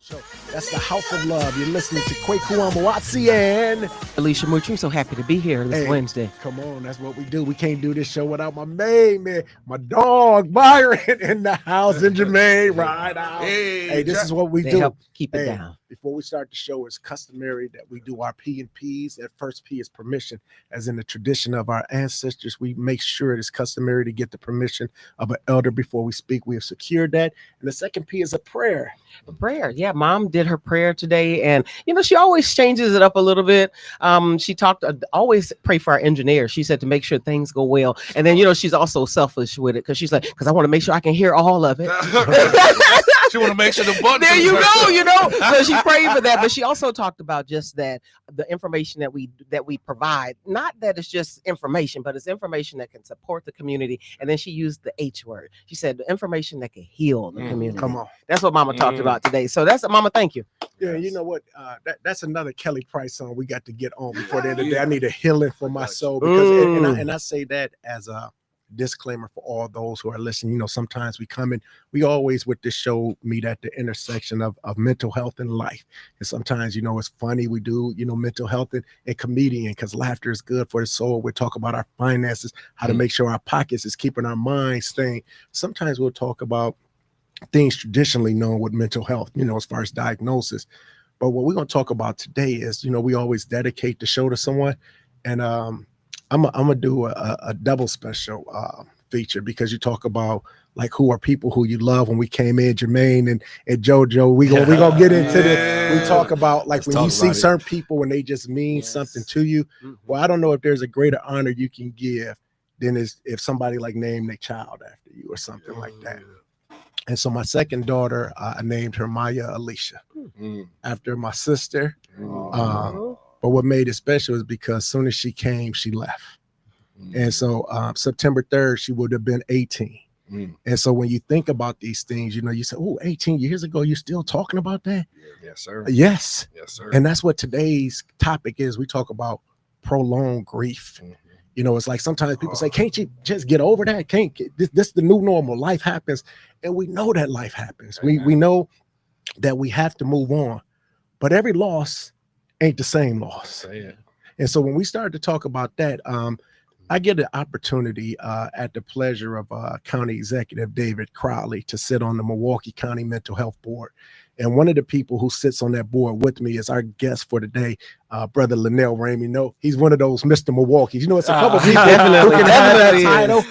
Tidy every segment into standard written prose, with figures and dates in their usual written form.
So that's the House of Love. You're listening to Kweku Moutry and Alisia Moutry. I'm so happy to be here this Wednesday. Come on, that's what we do. We can't do this show without my main man, my dog Byron in the house, and Jermaine right out. Hey, this is what we do. Help keep it down. Before we start the show, it's customary that we do our P&Ps. That first P is permission. As in the tradition of our ancestors, we make sure it is customary to get the permission of an elder before we speak. We have secured that. And the second P is a prayer. A prayer. Yeah, Mom did her prayer today. And, she always changes it up a little bit. She talked, always pray for our engineer. She said to make sure things go well. And then, she's also selfish with it because she's like, because I want to make sure I can hear all of it. She want to make sure the button. There you go, So she prayed for that, but she also talked about just that the information that we provide, not that it's just information, but it's information that can support the community. And then she used the H word. She said the information that can heal the community. Come on, that's what Mama talked about today. So that's Mama. Thank you. Yeah, you know what? That's another Kelly Price song we got to get on before the end of the day. I need a healing for my soul because, and I say that as a disclaimer for all those who are listening. Sometimes we come in, we always with this show meet at the intersection of mental health and life. And sometimes, it's funny. We do, mental health and comedian because laughter is good for the soul. We talk about our finances, how to make sure our pockets is keeping our minds staying. Sometimes we'll talk about things traditionally known with mental health, as far as diagnosis. But what we're going to talk about today is, we always dedicate the show to someone. And I'm gonna do a double special feature because you talk about like who are people who you love. When we came in, Jermaine and JoJo, we gonna get into this. We talk about like when you see certain people when they just mean something to you. Well, I don't know if there's a greater honor you can give than if somebody like named their child after you or something like that. And so my second daughter, I named her Maya Alicia after my sister. But what made it special is because as soon as she came, she left. And so September 3rd, she would have been 18. And so when you think about these things, you say, oh, 18 years ago, you're still talking about that? Yes, sir. Yes. Yes, sir. And that's what today's topic is. We talk about prolonged grief. It's like sometimes people say, can't you just get over that? This is the new normal. Life happens. And we know that life happens. We know that we have to move on. But every loss ain't the same loss. And so when we started to talk about that, I get an opportunity at the pleasure of County Executive David Crowley to sit on the Milwaukee County Mental Health Board. And one of the people who sits on that board with me is our guest for today, Brother LANELLE RAMEY. He's one of those Mr. Milwaukee. It's a couple people who can have that title,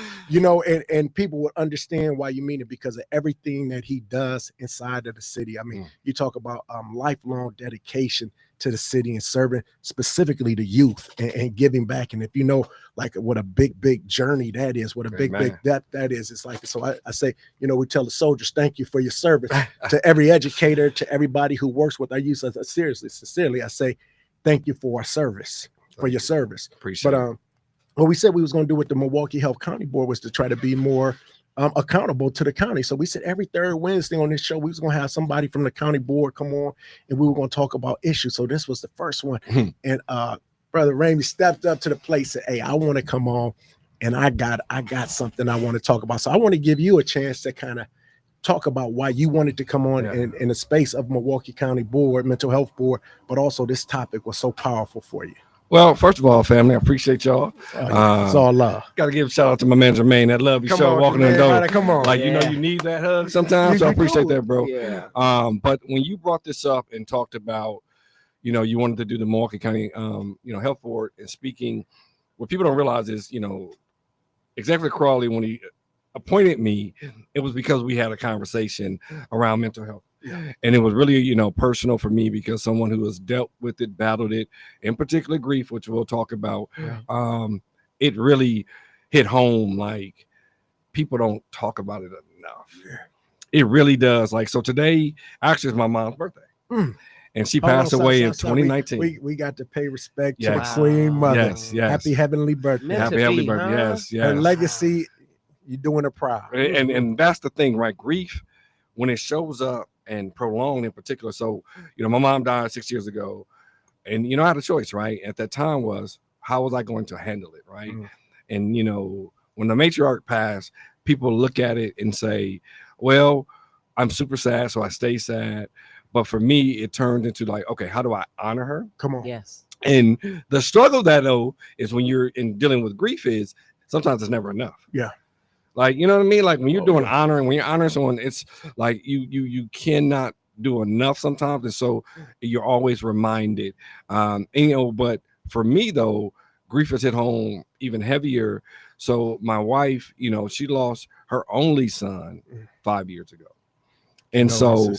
and people would understand why you mean it because of everything that he does inside of the city. I mean, you talk about lifelong dedication to the city and serving specifically the youth and giving back. And if like what a big journey that is, what a big that is, it's like, so I say, we tell the soldiers, thank you for your service to every educator, to everybody who works with our youth. Sincerely, I say, thank you for our service, for your service. Appreciate it. What we said we was going to do with the Milwaukee Health County Board was to try to be more accountable to the county. So we said every third Wednesday on this show, we was going to have somebody from the county board come on and we were going to talk about issues. So this was the first one. And Brother Ramey stepped up to the plate, said, hey, I want to come on and I got something I want to talk about. So I want to give you a chance to kind of talk about why you wanted to come on in the space of Milwaukee County Board, Mental Health Board, but also this topic was so powerful for you. Well, first of all, family, I appreciate y'all. It's all love. Got to give a shout out to my man Jermaine. That love you show walking in the door. Come on, like you need that hug sometimes. So I appreciate that, bro. Yeah. But when you brought this up and talked about, you wanted to do the Milwaukee County, Health Board and speaking, what people don't realize is, Executive Crowley, when he appointed me, it was because we had a conversation around mental health. And it was really, personal for me because someone who has dealt with it, battled it, in particular grief, which we'll talk about, it really hit home. Like people don't talk about it enough. It really does. Like, so today actually is my mom's birthday. And she passed away in 2019. We got to pay respect to the Queen Mother. Yes. Happy heavenly birthday. Happy heavenly birthday. Yes. Her legacy, you're doing her proud. And that's the thing, right? Grief, when it shows up, and prolonged in particular. So, my mom died 6 years ago and, I had a choice, right? At that time was, how was I going to handle it? Right. And, when the matriarch passed, people look at it and say, well, I'm super sad. So I stay sad, But for me, it turned into like, okay, how do I honor her? Come on. Yes. And the struggle that though is when you're in dealing with grief is sometimes it's never enough. Yeah. Like, you know what I mean? Like when you're doing yeah. honor and when you're honoring someone, it's like you cannot do enough sometimes. And so you're always reminded. And, you know, but for me though, grief has hit home even heavier. So my wife, you know, she lost her only son 5 years ago. And so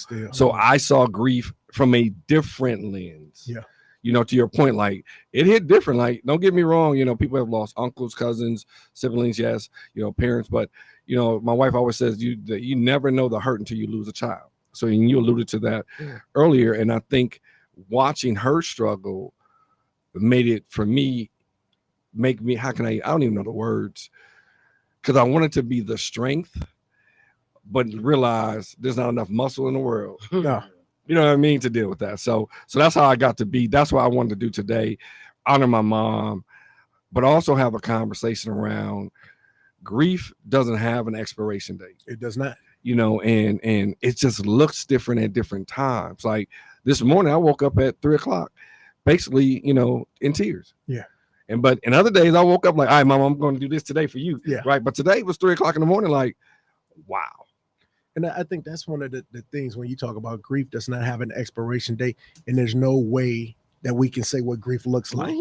I saw grief from a different lens. Yeah. You know, to your point, like it hit different. Like, don't get me wrong, you know, people have lost uncles, cousins, siblings, yes, you know, parents. But, you know, my wife always says that you never know the hurt until you lose a child. So you alluded to that earlier. And I think watching her struggle made it for me, I don't even know the words, because I wanted to be the strength, but realize there's not enough muscle in the world. No. You know what I mean, to deal with that. So that's how I got to be. That's what I wanted to do today, honor my mom, but also have a conversation around grief doesn't have an expiration date. It does not. You know, and it just looks different at different times. Like this morning, I woke up at 3:00, basically, you know, in tears. Yeah. But in other days, I woke up like, all right, Mom, I'm going to do this today for you. Yeah. Right. But today was 3:00 in the morning. Like, wow. And I think that's one of the things when you talk about grief does not have an expiration date, and there's no way that we can say what grief looks like.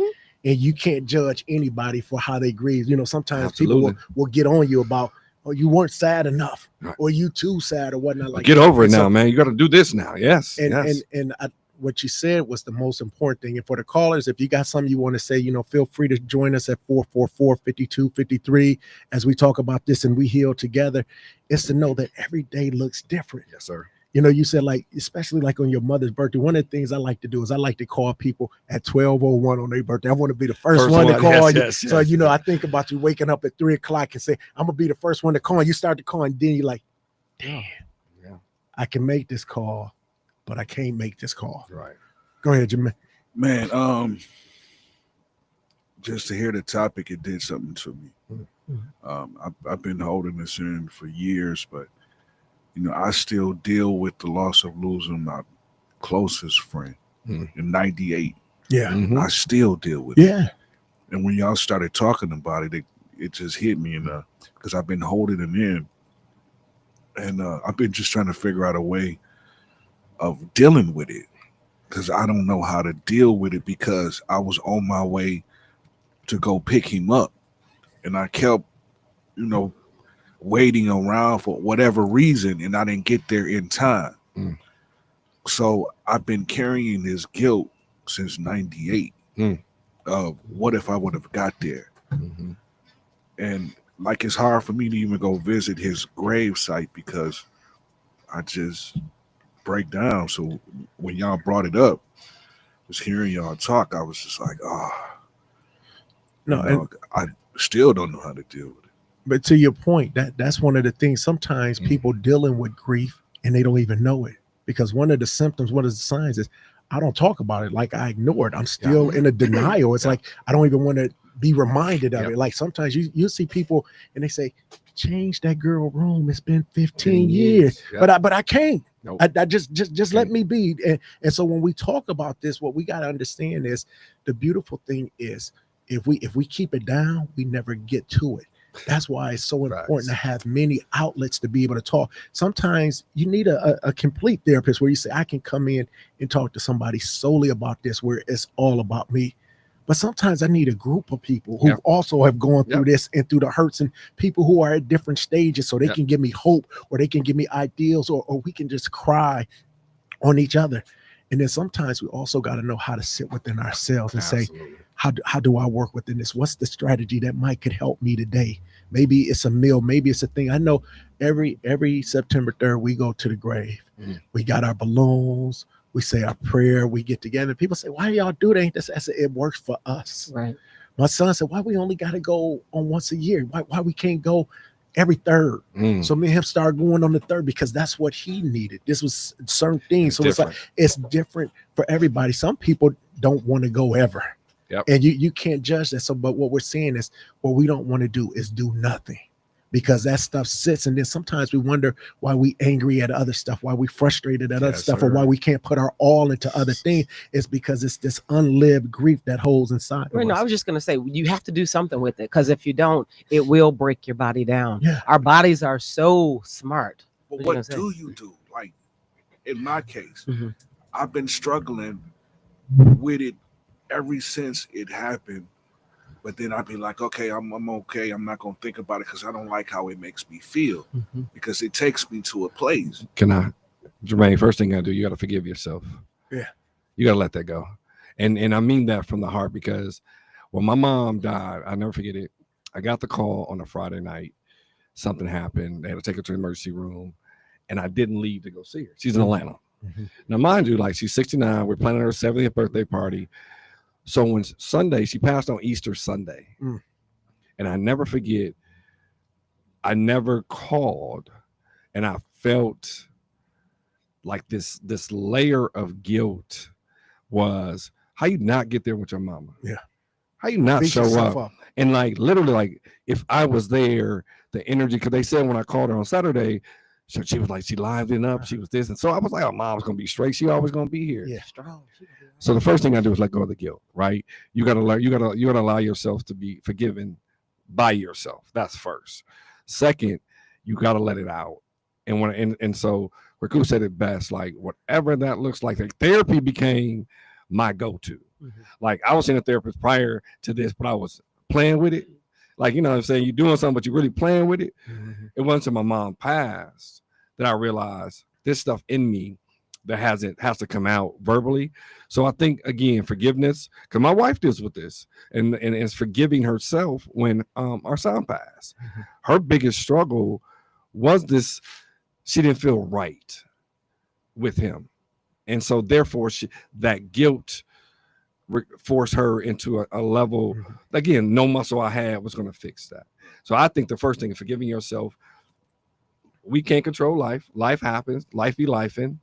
And you can't judge anybody for how they grieve. You know, sometimes people will get on you about, oh, you weren't sad enough, or you too sad or whatnot. Like, get over it now, man. You got to do this now. Yes. And what you said was the most important thing. And for the callers, if you got something you want to say, you know, feel free to join us at 444-5253 as we talk about this and we heal together. It's to know that every day looks different. Yes, sir. You know, you said, like, especially like on your mother's birthday, one of the things I like to do is I like to call people at 12:01 on their birthday. I want to be the first one to call you. So, you know, I think about you waking up at 3:00 and say, I'm going to be the first one to call. You start to call, and then you're like, damn, I can make this call, but I can't make this call. Right. Go ahead, Jimmy. Man, just to hear the topic, it did something to me. I've been holding this in for years, but you know, I still deal with the loss of losing my closest friend in '98. Yeah. I still deal with it. And when y'all started talking about it, it just hit me, because I've been holding it in, and I've been just trying to figure out a way of dealing with it, because I don't know how to deal with it, because I was on my way to go pick him up, and I kept, you know, waiting around for whatever reason, and I didn't get there in time. So I've been carrying this guilt since '98 of what if I would have got there. And like, it's hard for me to even go visit his grave site because I just break down. So when y'all brought it up, just hearing y'all talk, I was just like, I still don't know how to deal with it. But to your point, that's one of the things. Sometimes people dealing with grief and they don't even know it, because one of the symptoms, one of the signs is I don't talk about it. Like, I ignore it. I'm still in a denial. It's like I don't even want to be reminded of it. Like, sometimes you see people and they say, change that girl room. It's been 15 years, but I can't. Nope. I just let me be. And so when we talk about this, what we got to understand is the beautiful thing is if we keep it down, we never get to it. That's why it's so important to have many outlets to be able to talk. Sometimes you need a complete therapist where you say, I can come in and talk to somebody solely about this, where it's all about me. But sometimes I need a group of people who also have gone through this and through the hurts, and people who are at different stages, so they can give me hope, or they can give me ideals, or we can just cry on each other. And then sometimes we also got to know how to sit within ourselves and say, how do I work within this? What's the strategy that could help me today? Maybe it's a meal. Maybe it's a thing. I know every September 3rd, we go to the grave. We got our balloons. We say our prayer. We get together. People say, why do y'all do that? I said, it works for us. Right. My son said, why we only got to go on once a year? Why we can't go every third? So me and him started going on the third because that's what he needed. This was certain things. So it's like, it's different for everybody. Some people don't want to go ever. And you can't judge that. So, but what we're saying is, what we don't want to do is do nothing. because that stuff sits. And then sometimes we wonder why we angry at other stuff, why we frustrated at other Yes, stuff, or sir. why we can't put our all into other things. It's because it's this unlived grief that holds inside of Right, no, us. I was just going to say, you have to do something with it, because if you don't, it will break your body down. Yeah. Our bodies are so smart. But you what gonna say? do you do? Like in my case, Mhm. I've been struggling with it ever since it happened. But then I'd be like, okay, I'm okay. I'm not gonna think about it because I don't like how it makes me feel, Mhm. because it takes me to a place. Can I, Jermaine? First thing I do, you got to forgive yourself. Yeah. You got to let that go, and I mean that from the heart, because when my mom died, I never forget it. I got the call on a Friday night. Something happened. They had to take her to the emergency room, and I didn't leave to go see her. She's in Atlanta. Mhm. Now, mind you, like, she's 69. We're planning her 70th birthday party. So when Sunday, she passed on Easter Sunday. Mm. And I never forget, I never called, and I felt like this layer of guilt was, how you not get there with your mama? Yeah. How you not Beat show yourself up? And like literally, like if I was there, the energy, because they said when I called her on Saturday, so she was like, she livened up, she was this. And so I was like, oh, mom's gonna be straight. She always gonna be here. Yeah. Strong. So the first thing I do is let go of the guilt, right? You gotta learn, you gotta allow yourself to be forgiven by yourself. That's first. Second, you gotta let it out. And when and so Kweku said it best, like whatever that looks like therapy became my go-to. Mhm. Like I was seeing a therapist prior to this, but I was playing with it. Like, you know what I'm saying? You're doing something, but you're really playing with it. Mhm. It wasn't until my mom passed that I realized this stuff in me that has to come out verbally. So I think again, forgiveness, because my wife deals with this and is forgiving herself when our son passed. Mhm. Her biggest struggle was this, she didn't feel right with him. And so therefore that guilt forced her into a level, Mhm. again, no muscle I had was going to fix that. So I think the first thing is forgiving yourself. We can't control life. Life happens. Life be lifing.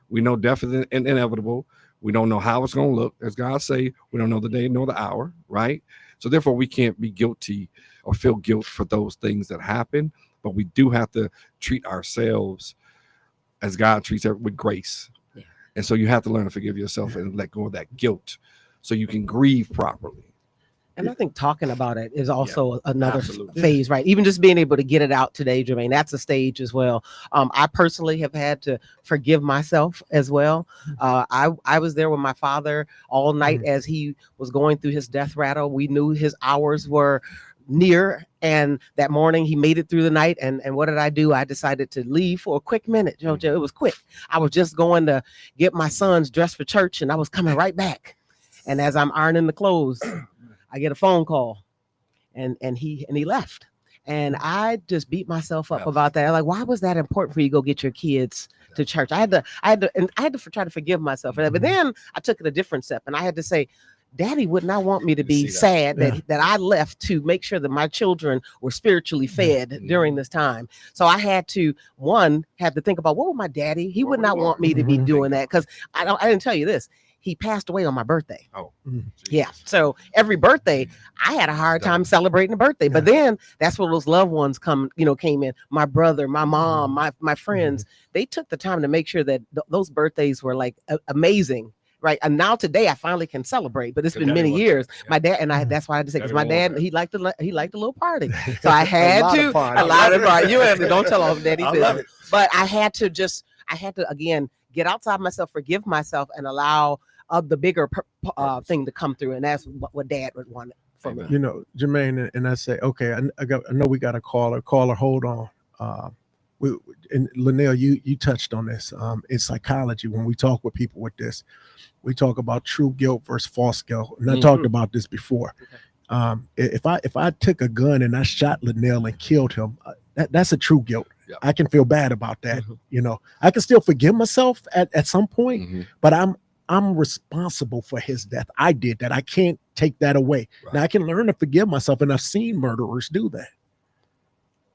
We know death is inevitable. We don't know how it's going to look. As God say, we don't know the day nor the hour, right? So therefore, we can't be guilty or feel guilt for those things that happen. But we do have to treat ourselves as God treats us, with grace. Yeah. And so you have to learn to forgive yourself and let go of that guilt so you can grieve properly. And I think talking about it is also another absolutely. phase, right? Even just being able to get it out today, Jermaine, that's a stage as well. I personally have had to forgive myself as well. I was there with my father all night as he was going through his death rattle. We knew his hours were near, and that morning he made it through the night. And what did I do? I decided to leave for a quick minute, Jojo. It was quick. I was just going to get my sons dressed for church, and I was coming right back. And as I'm ironing the clothes, I get a phone call, and he left. And I just beat myself up about that. Like, why was that important for you to go get your kids to church? I had to try to forgive myself for that. But then I took it a different step, and I had to say, Daddy would not want me to be sad that I left to make sure that my children were spiritually fed during this time. So I had to think about, what would my daddy? He would not want me to be doing that, because I didn't tell you this. He passed away on my birthday. Oh, yeah. So every birthday, I had a hard time celebrating a birthday. But then that's where those loved ones came in. My brother, my mom, my friends. They took the time to make sure that those birthdays were like amazing. Right. And now today I finally can celebrate, but it's been many years. My dad and I, that's why I had to say, because my dad, he liked a little party. So I had a lot of party. You don't tell all Daddy's business. But I had to again get outside myself, forgive myself, and allow the bigger thing to come through. And that's what Dad would want from me. You know, Jermaine, and I say, okay, I know we got a caller. Hold on. And LANELLE, you touched on this. In psychology, when we talk with people with this, we talk about true guilt versus false guilt. And I talked about this before. If I took a gun and I shot LANELLE and killed him, that's a true guilt. Yeah. I can feel bad about that. You know, I can still forgive myself at some point, but I'm responsible for his death. I did that. I can't take that away. Right. Now I can learn to forgive myself, and I've seen murderers do that.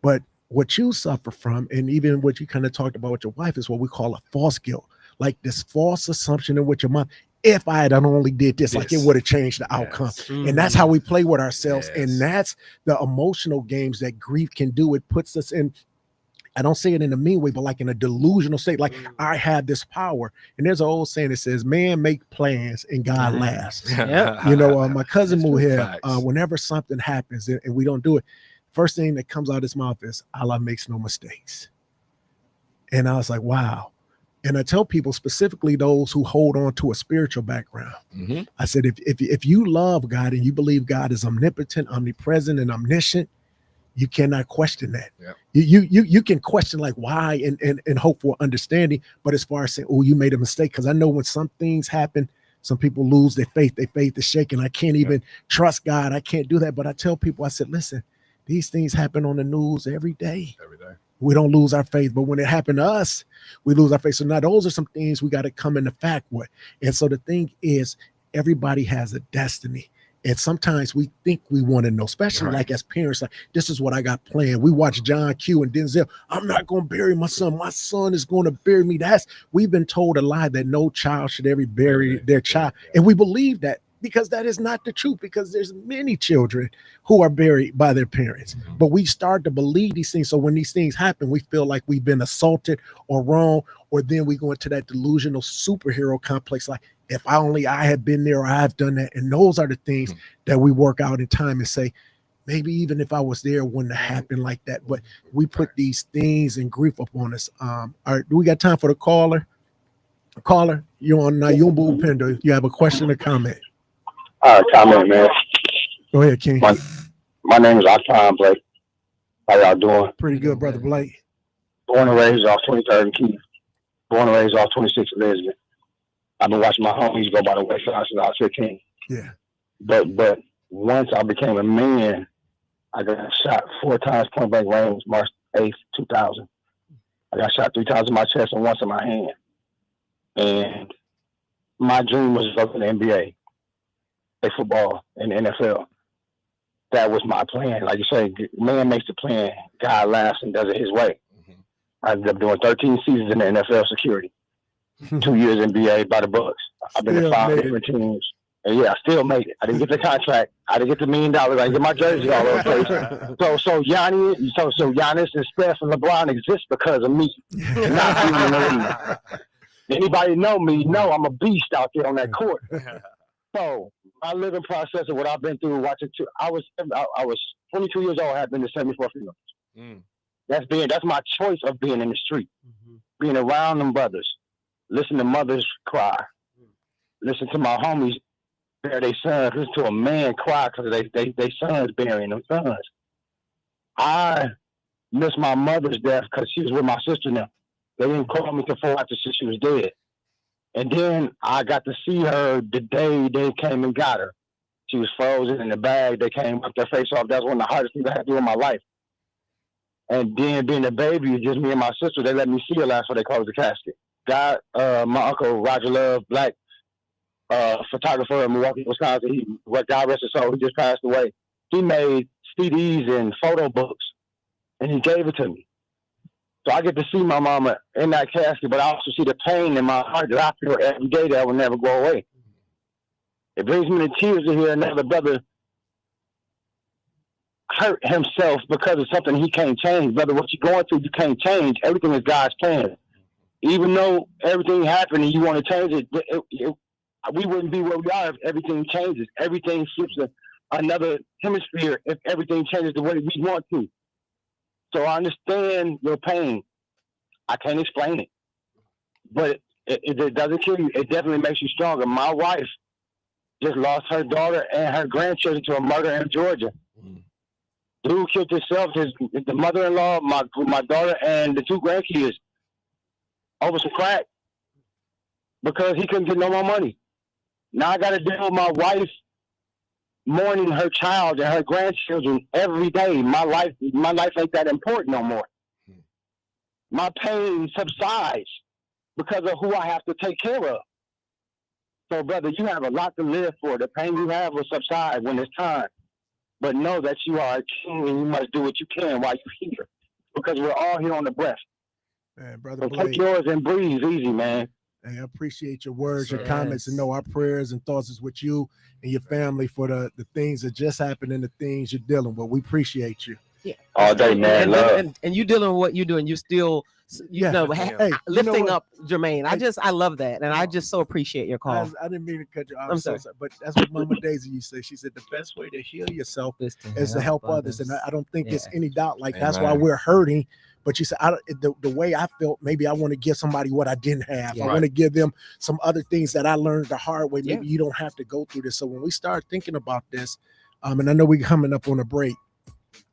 But what you suffer from, and even what you kind of talked about with your wife, is what we call a false guilt. Like this false assumption in which your mom, if I had only did this, like it Yes. would have changed the outcome. Yes. And that's how we play with ourselves. Yes. And that's the emotional games that grief can do. It puts us in, I don't say it in a mean way, but like in a delusional state, like I have this power. And there's an old saying that says, man make plans and God laughs. Yep. You know, my cousin moved here, Facts. whenever something happens and we don't do it, first thing that comes out of his mouth is, Allah makes no mistakes. And I was like, wow. And I tell people, specifically those who hold on to a spiritual background, I said, if you love God and you believe God is omnipotent, omnipresent, and omniscient, you cannot question that. Yep. You can question like why and hope for understanding. But as far as saying, oh, you made a mistake, because I know when some things happen, some people lose their faith is shaken. I can't even trust God. I can't do that. But I tell people, I said, listen, these things happen on the news every day. Every day. We don't lose our faith, but when it happened to us, we lose our faith. So now those are some things we got to come into fact with. And so the thing is, everybody has a destiny. And sometimes we think we want to know, especially like as parents, like this is what I got planned. We watch John Q and Denzel. I'm not going to bury my son. My son is going to bury me. We've been told a lie that no child should ever bury their child. And we believe that, because that is not the truth, because there's many children who are buried by their parents. But we start to believe these things. So when these things happen, we feel like we've been assaulted or wrong, or then we go into that delusional superhero complex, like if I had been there or I've done that. And those are the things that we work out in time and say, maybe even if I was there, it wouldn't have happened like that. But we put these things and grief upon us. All right, do we got time for the caller? Caller, you're on Nyumba Upendo. You have a question or comment? Comment, man. Go ahead, King. My name is Octon Blake. How y'all doing? Pretty good, Brother Blake. Born and raised off 23rd and Keith. Born and raised off 26th Elizabeth. I've been watching my homies go by the wayside since I was 15. Yeah. But once I became a man, I got shot 4 times point blank range, March 8th, 2000. I got shot 3 times in my chest and once in my hand. And my dream was to go to the NBA. Play football in the NFL. That was my plan. Like you say, man makes the plan, God laughs and does it his way. I ended up doing 13 seasons in the NFL security, 2 years NBA by the Bucks. I've been to 5 different teams. And yeah, I still made it. I didn't get the contract. I didn't get the $1 million. I didn't get my jersey all over the place. So Giannis and Steph and LeBron exist because of me. Not being in the league. Anybody know me? No, I'm a beast out there on that court. So my living process of what I've been through, watching. I was 22 years old. I had been to 74 females. That's my choice of being in the street, being around them brothers, listen to mothers cry, listen to my homies bury their sons, listen to a man cry because they sons burying them sons. I miss my mother's death because she was with my sister now. They didn't call me before after she was dead. And then I got to see her the day they came and got her. She was frozen in the bag. They came up their face off. That's one of the hardest things I had to do in my life. And then being a baby, just me and my sister, they let me see her last before they closed the casket. God, my uncle, Roger Love, black photographer in Milwaukee, Wisconsin, God rest his soul, he just passed away. He made CDs and photo books, and he gave it to me. So I get to see my mama in that casket, but I also see the pain in my heart that I feel every day that will never go away. It brings me to tears to hear another brother hurt himself because of something he can't change. Brother, what you're going through, you can't change. Everything is God's plan. Even though everything happened and you want to change it, we wouldn't be where we are if everything changes. Everything flips another hemisphere if everything changes the way we want to. So I understand your pain. I can't explain it. But it doesn't kill you. It definitely makes you stronger. My wife just lost her daughter and her grandchildren to a murder in Georgia. Dude killed himself, the mother-in-law, my daughter, and the 2 grandkids over some crack because he couldn't get no more money. Now I got to deal with my wife mourning her child and her grandchildren every day. My life ain't that important no more. My pain subsides because of who I have to take care of. So, brother, you have a lot to live for. The pain you have will subside when it's time. But know that you are a king and you must do what you can while you're here. Because we're all here on the breath. Man, Brother So Blake. take yours and breathe easy, man. Hey, I appreciate your words, your sir. comments, and Yes. know our prayers and thoughts is with you and your family for the things that just happened and the things you're dealing with. We appreciate you. Yeah. All day, And, man. and, Love. and you dealing with what you're doing, you still, you Yeah. know, Lifting Hey, you know lifting what? up Jermaine. I love that. And I No. just so appreciate your call. I didn't mean to cut you off. I'm So sorry. sorry. But that's what Mama Daisy used to say. She said the best way to heal yourself is to help others. And I don't think it's Yeah. any doubt like that's why Amen. we're hurting. But you said the way I felt, maybe I want to give somebody what I didn't have. Yeah. I want to give them some other things that I learned the hard way. Yeah. Maybe you don't have to go through this. So when we start thinking about this, and I know we're coming up on a break,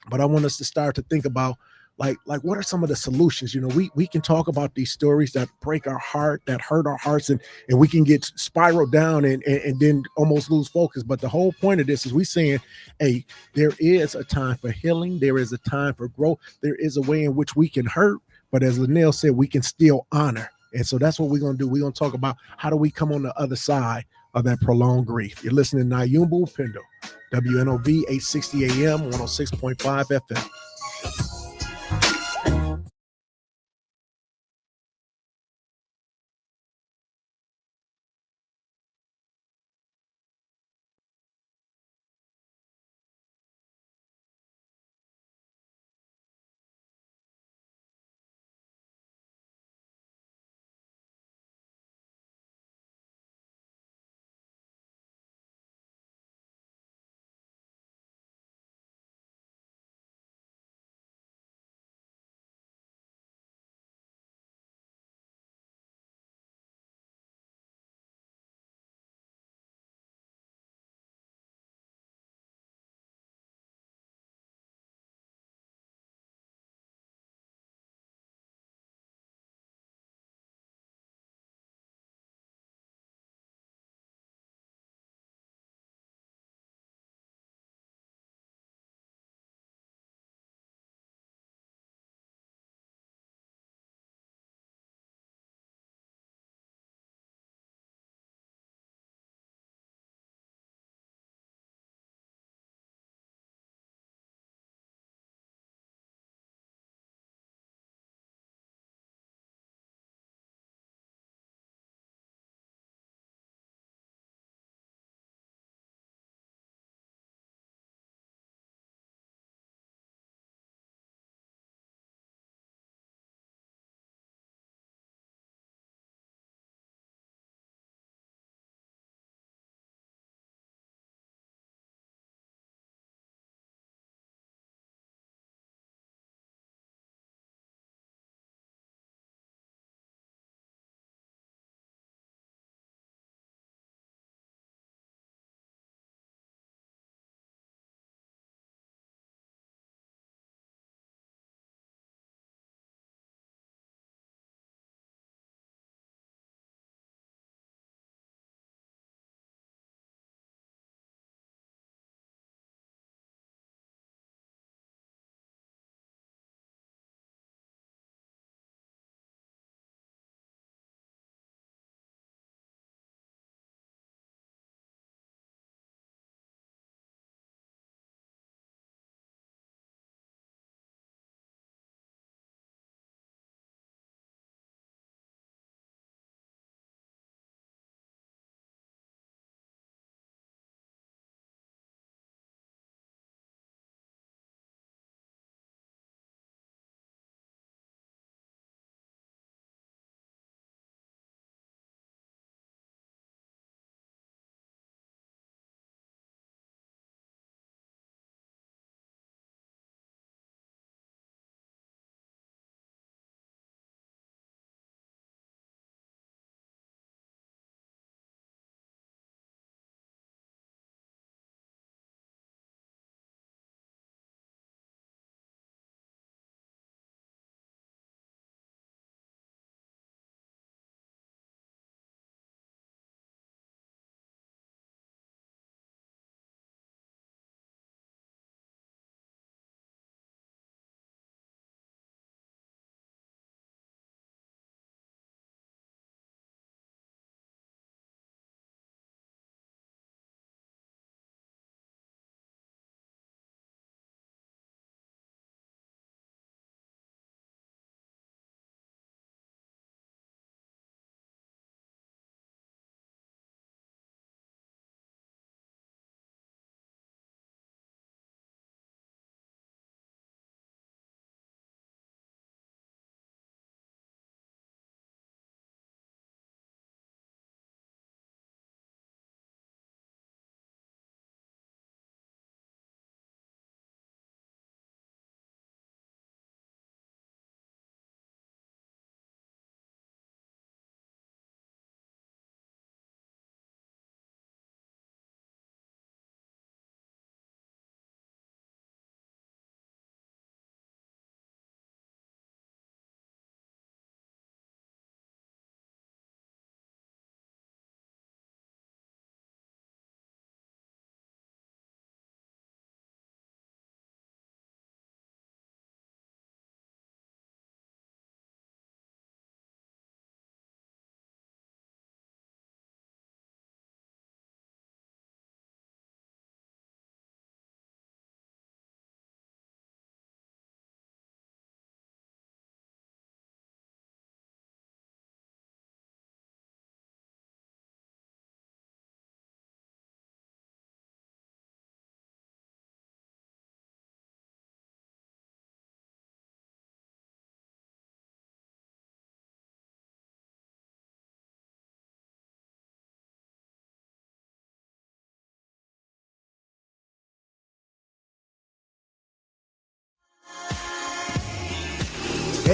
but I want us to start to think about like what are some of the solutions. You know, we can talk about these stories that break our heart, that hurt our hearts, and we can get spiraled down and then almost lose focus. But the whole point of this is we saying, hey, there is a time for healing, there is a time for growth, there is a way in which we can hurt, but as Linnell said, we can still honor. And so that's what we're gonna do. We're gonna talk about how do we come on the other side of that prolonged grief. You're listening to Nyumba Upendo, WNOV 860 AM, 106.5 FM.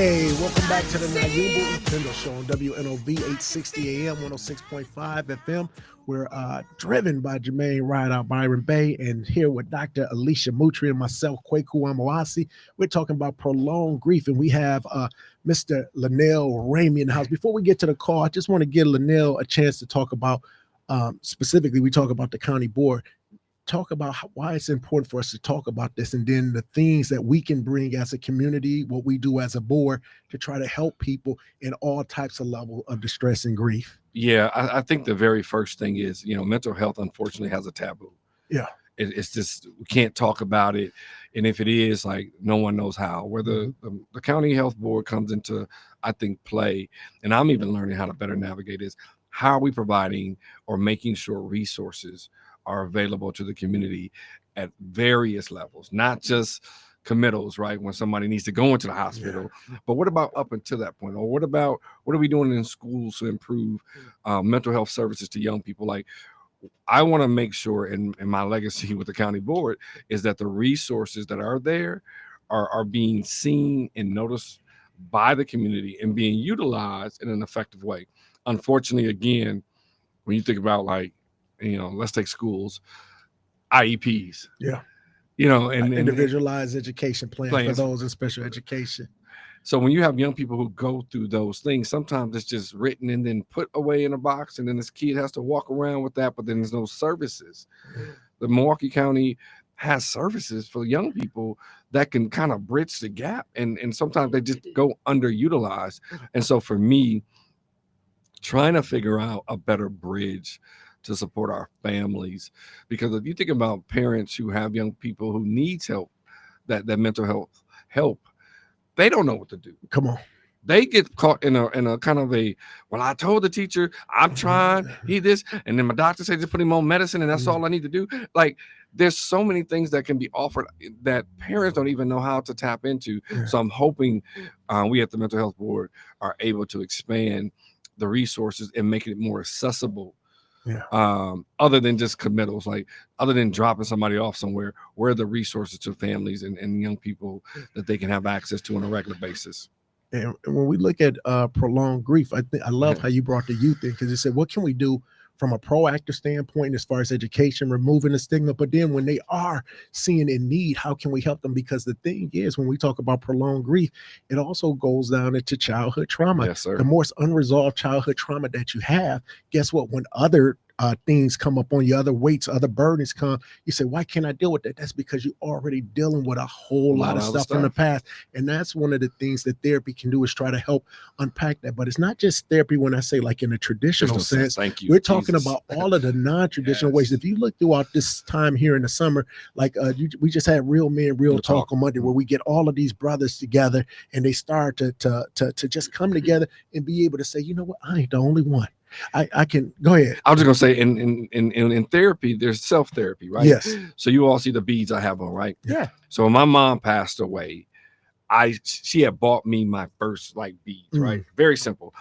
Hey, welcome back to the Nyumba Upendo show on WNOV 860 AM, 106.5 FM. We're driven by Jermaine Ride Byron Bay, and here with Dr. Alisia Moutry and myself, Kweku Dr.Alisia. We're talking about prolonged grief, and we have Mr. LANELLE RAMEY in the house. Before we get to the call, I just want to give LANELLE a chance to talk about, specifically, we talk about the county board. Talk about why it's important for us to talk about this, and then the things that we can bring as a community, what we do as a board to try to help people in all types of level of distress and grief. Yeah, I think the very first thing is, mental health unfortunately has a taboo. Yeah. It's just, we can't talk about it. And if it is, like, no one knows how. Where the county health board comes into, I think, play, and I'm even learning how to better navigate is, how are we providing or making sure resources are available to the community at various levels, not just committals, right? When somebody needs to go into the hospital, but what about up until that point? Or what are we doing in schools to improve mental health services to young people? Like, I want to make sure, and my legacy with the county board is that the resources that are there are being seen and noticed by the community and being utilized in an effective way. Unfortunately, again, when you think about, like, let's take schools, IEPs. Yeah. And individualized education plans for those in special education. So when you have young people who go through those things, sometimes it's just written and then put away in a box, and then this kid has to walk around with that, but then there's no services. The Milwaukee County has services for young people that can kind of bridge the gap, and sometimes they just go underutilized. And so for me, trying to figure out a better bridge to support our families, because if you think about parents who have young people who needs help, that mental health help, they don't know what to do. Come on. They get caught in a kind of a, well, I told the teacher I'm trying, he this, and then my doctor said just put him on medicine and that's all I need to do. Like, there's so many things that can be offered that parents don't even know how to tap into. So I'm hoping we at the Mental Health Board are able to expand the resources and make it more accessible. Other than just committals, like other than dropping somebody off somewhere, where are the resources to families and young people that they can have access to on a regular basis? And when we look at prolonged grief, I love how you brought the youth in, because you said, what can we do from a proactive standpoint as far as education, removing the stigma? But then when they are seeing in need, how can we help them? Because the thing is, when we talk about prolonged grief, it also goes down into childhood trauma. Yes, sir. The more unresolved childhood trauma that you have, guess what? When other things come up on you, other weights, other burdens come, you say, why can't I deal with that? That's because you're already dealing with a whole lot of stuff from the past. And that's one of the things that therapy can do, is try to help unpack that. But it's not just therapy when I say, like, in a traditional sense. Thank you. We're talking about all of the non-traditional ways. If you look throughout this time here in the summer, like we just had Real Men, Real Talk on Monday, where we get all of these brothers together and they start to just come together and be able to say, you know what, I ain't the only one. I can go ahead. I was just gonna say, in therapy, there's self-therapy, right? Yes. So you all see the beads I have on, right? Yeah. So when my mom passed away, she had bought me my first, like, beads, right? Very simple,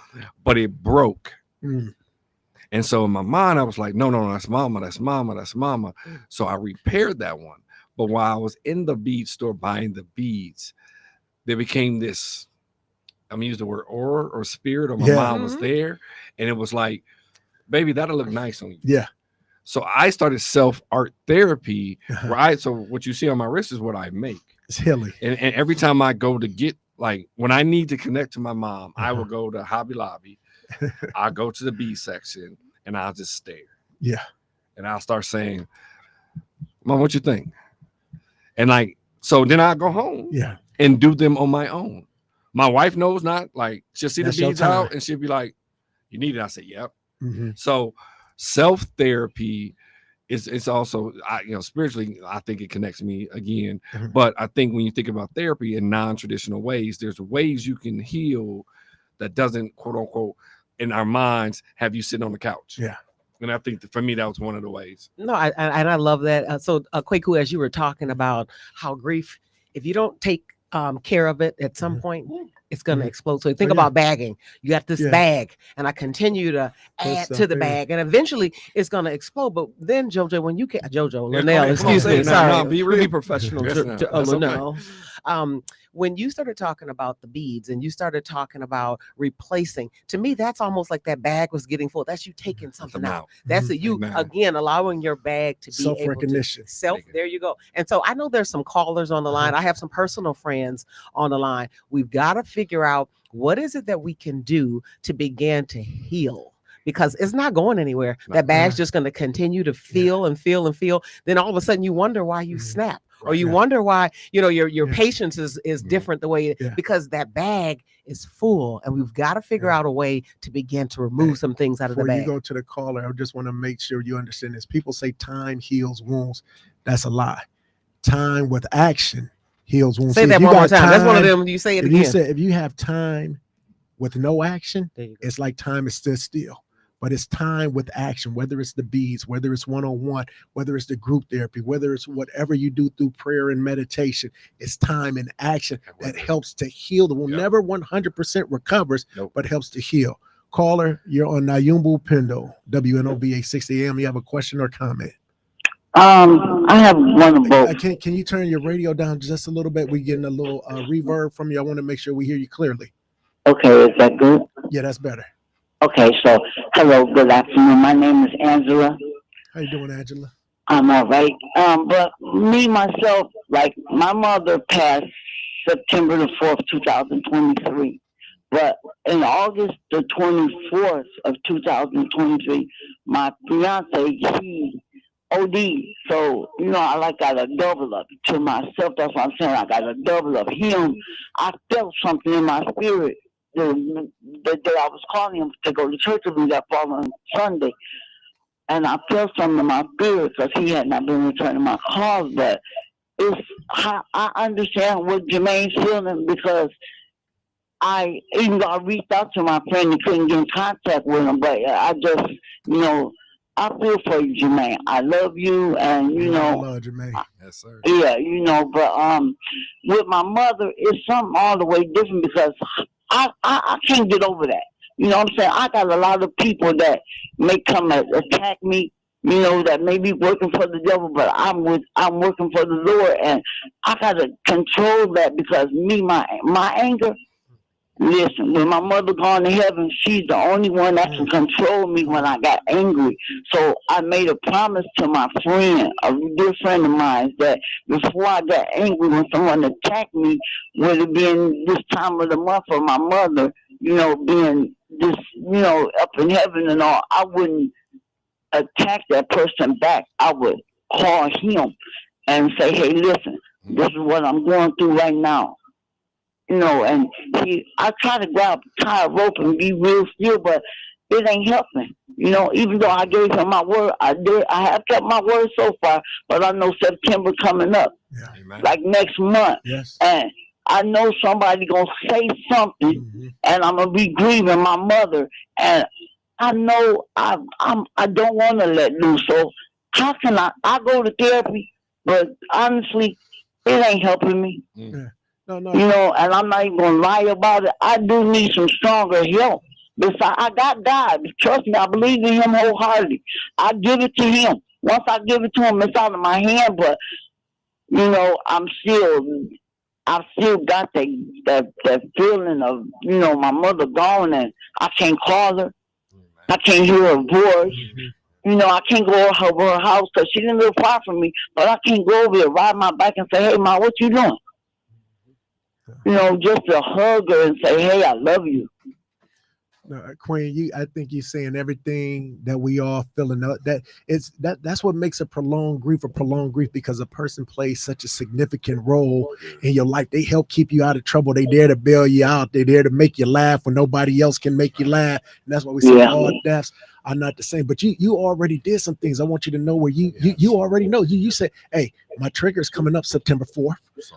but it broke. And so in my mind, I was like, no, that's mama. So I repaired that one. But while I was in the bead store buying the beads, there became this, I'm gonna use the word aura or spirit, or my mom was there, and it was like, baby, that'll look nice on you. Yeah. So I started self-art therapy, right? So what you see on my wrist is what I make. It's healing. And every time I go to get, like, when I need to connect to my mom, I will go to Hobby Lobby. I'll go to the bead section and I'll just stare. Yeah. And I'll start saying, Mom, what you think? And, like, so then I go home and do them on my own. My wife knows not, like, she'll see the beads out and she'll be like, you need it? I say, yep. So self-therapy is also, spiritually, I think it connects me again. But I think when you think about therapy in non-traditional ways, there's ways you can heal that doesn't, quote unquote, in our minds, have you sitting on the couch. Yeah. And I think for me, that was one of the ways. No, I love that. So Kweku, as you were talking about how grief, if you don't take care of it at some point, it's going to Mhm. explode. So you think Oh, yeah. about bagging. You got this Yeah. bag, and I continue to Put add stuff to the in. bag, and eventually it's going to explode. But then, JoJo, when you can, JoJo, Yeah, go Linnell, ahead. Come on, excuse say me, it now. sorry, No, be really real. professional, Yes, now. That's okay. Linnell. When you started talking about the beads and you started talking about replacing, to me, that's almost like that bag was getting full. That's you taking something out. That's Mhm. it. You Amen. again allowing your bag to be able to Self-recognition. self. There you go. And so I know there's some callers on the line. I have some personal friends on the line. We've got to figure out what is it that we can do to begin to heal. Because it's not going anywhere. That bag's just going to continue to feel and feel and feel. Then all of a sudden you wonder why you snap. Or you wonder why, your patience is different the way because that bag is full, and we've got to figure out a way to begin to remove some things out of the Before bag. you go to the caller, I just want to make sure you understand this. People say time heals wounds. That's a lie. Time with action heals wounds. Say that one more time. That's one of them. You say it again. If you have time with no action, it's like time is stood still. But it's time with action, whether it's the beads, whether it's one-on-one, whether it's the group therapy, whether it's whatever you do through prayer and meditation, it's time and action that helps to heal. The wound never 100% recovers, but helps to heal. Caller, you're on Nyumba Upendo, WNOVA 60 AM. You have a question or comment? I have one of both. Can you turn your radio down just a little bit? We're getting a little reverb from you. I want to make sure we hear you clearly. Okay, is that good? Yeah, that's better. Okay, so hello, good afternoon. My name is Angela. How you doing, Angela? I'm all right. But me myself, like my mother passed September the 4th, 2023. But in August the 24th of 2023, my fiance, he OD. So, I got a double up to myself. That's what I'm saying. I got a double of him. I felt something in my spirit the day I was calling him to go to church with me that following Sunday. And I felt something in my spirit because he had not been returning my calls. But I understand what Jermaine's feeling because even though I reached out to my friend and couldn't get in contact with him, but I just, I feel for you, Jermaine. I love you, and I love Jermaine. Yes, sir. Yeah, but with my mother, it's something all the way different because I can't get over that. You know what I'm saying? I got a lot of people that may come and attack me. That may be working for the devil, but I'm working for the Lord, and I gotta control that because my anger. Listen, when my mother gone to heaven, she's the only one that can control me when I got angry. So I made a promise to my friend, a dear friend of mine, that before I got angry when someone attacked me, would have been this time of the month for my mother, being this, up in heaven and all, I wouldn't attack that person back. I would call him and say, hey, listen, this is what I'm going through right now. And I try to grab tie a rope and be real still, but it ain't helping. Even though I gave him my word, I have kept my word so far, but I know September coming up, like next month. Yes. And I know somebody gonna say something, and I'm gonna be grieving my mother, and I know I don't want to let loose. So how can I go to therapy, but honestly, it ain't helping me. No. And I'm not even gonna lie about it. I do need some stronger help. Besides, I got God. Trust me, I believe in Him wholeheartedly. I give it to Him. Once I give it to Him, it's out of my hand. But I still got that feeling of my mother gone, and I can't call her. I can't hear her voice. I can't go over her house because she didn't live far from me. But I can't go over there, ride my bike, and say, "Hey, Ma, what you doing?" Just to hug her and say, hey, I love you. Queen, I think you're saying everything that we all feeling. That's what makes a prolonged grief because a person plays such a significant role in your life. They help keep you out of trouble. They dare to bail you out. They dare to make you laugh when nobody else can make you laugh. And that's why we say all deaths are not the same. But you already did some things. I want you to know where you already know. You said, hey, my trigger is coming up September 4th.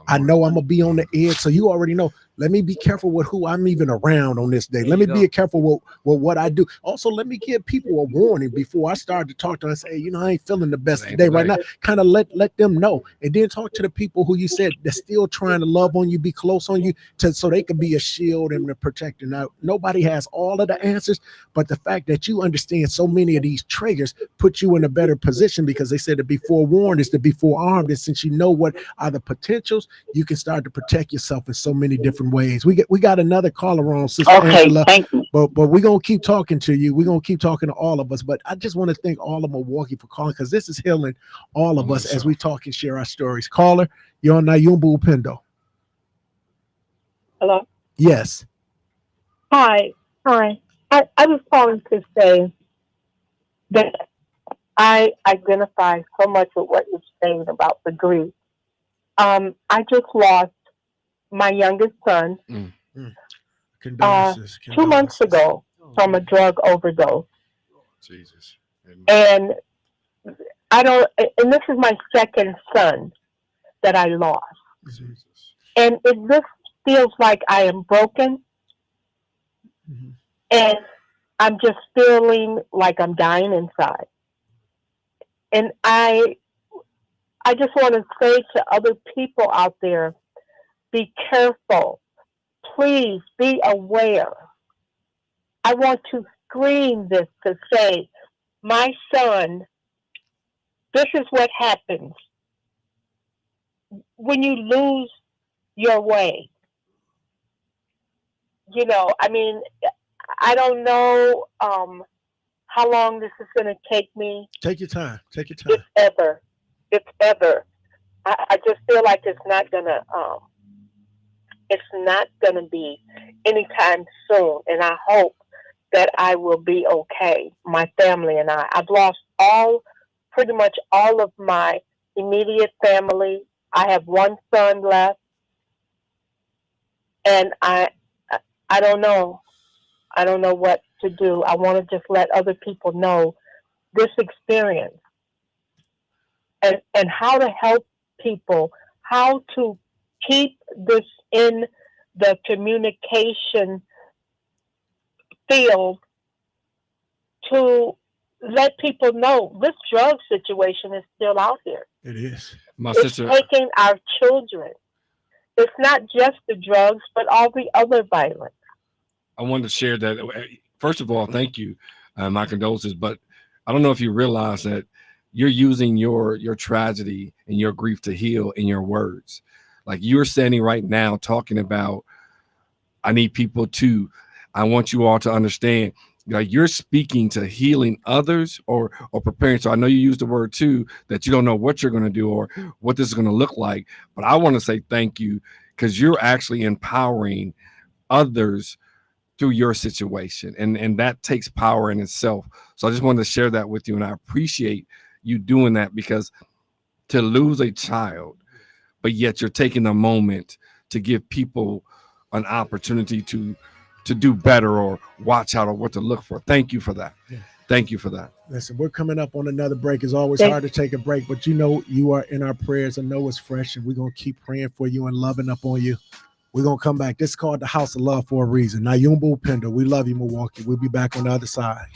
I know I'm gonna be on the edge. So you already know Let me be careful with who I'm even around on this day. Let me be careful with what I do. Also, let me give people a warning before I start to talk to them and say, I ain't feeling the best today right now. Kind of let them know, and then talk to the people who you said they're still trying to love on you, be close on you, so they can be a shield and a protector. Now, nobody has all of the answers, but the fact that you understand so many of these triggers put you in a better position, because they said to be forewarned is to be forearmed. And since you know what are the potentials, you can start to protect yourself in so many different ways. We got another caller on, Sister Angela. Thank you. But we're gonna keep talking to you. We're gonna keep talking to all of us. But I just want to thank all of Milwaukee for calling, because this is healing all of us as we talk and share our stories. Caller, you're on Nyumba Upendo. Hello. Yes. Hi. I was calling to say that I identify so much with what you're saying about the grief. I just lost my youngest son Condolences. 2 months ago from a drug overdose. Jesus. And and this is my second son that I lost. Jesus. And it just feels like I am broken. And I'm just feeling like I'm dying inside. And I just want to say to other people out there, be careful. Please be aware. I want to scream this to say, my son, this is what happens when you lose your way. I don't know how long this is going to take me. Take your time. Take your time. If ever. I just feel like it's not gonna be anytime soon, and I hope that I will be okay. My family and I've lost pretty much all of my immediate family. I have one son left, and I don't know. I don't know what to do. I want to just let other people know this experience and how to help people, how to keep this in the communication field to let people know this drug situation is still out here. It is. It's taking our children. It's not just the drugs, but all the other violence. I wanted to share that. First of all, thank you. My condolences. But I don't know if you realize that you're using your tragedy and your grief to heal in your words. Like you're standing right now talking about, I want you all to understand, like you're speaking to healing others or preparing. So I know you used the word too, that you don't know what you're going to do or what this is going to look like. But I want to say thank you, because you're actually empowering others through your situation. And that takes power in itself. So I just wanted to share that with you. And I appreciate you doing that, because to lose a child, but yet you're taking a moment to give people an opportunity to do better or watch out or what to look for. Thank you for that. Yeah. Thank you for that. Listen, we're coming up on another break. It's always hard to take a break, but you are in our prayers. I know it's fresh, and we're going to keep praying for you and loving up on you. We're going to come back. This is called the House of Love for a reason. Nyumba Upendo. We love you, Milwaukee. We'll be back on the other side.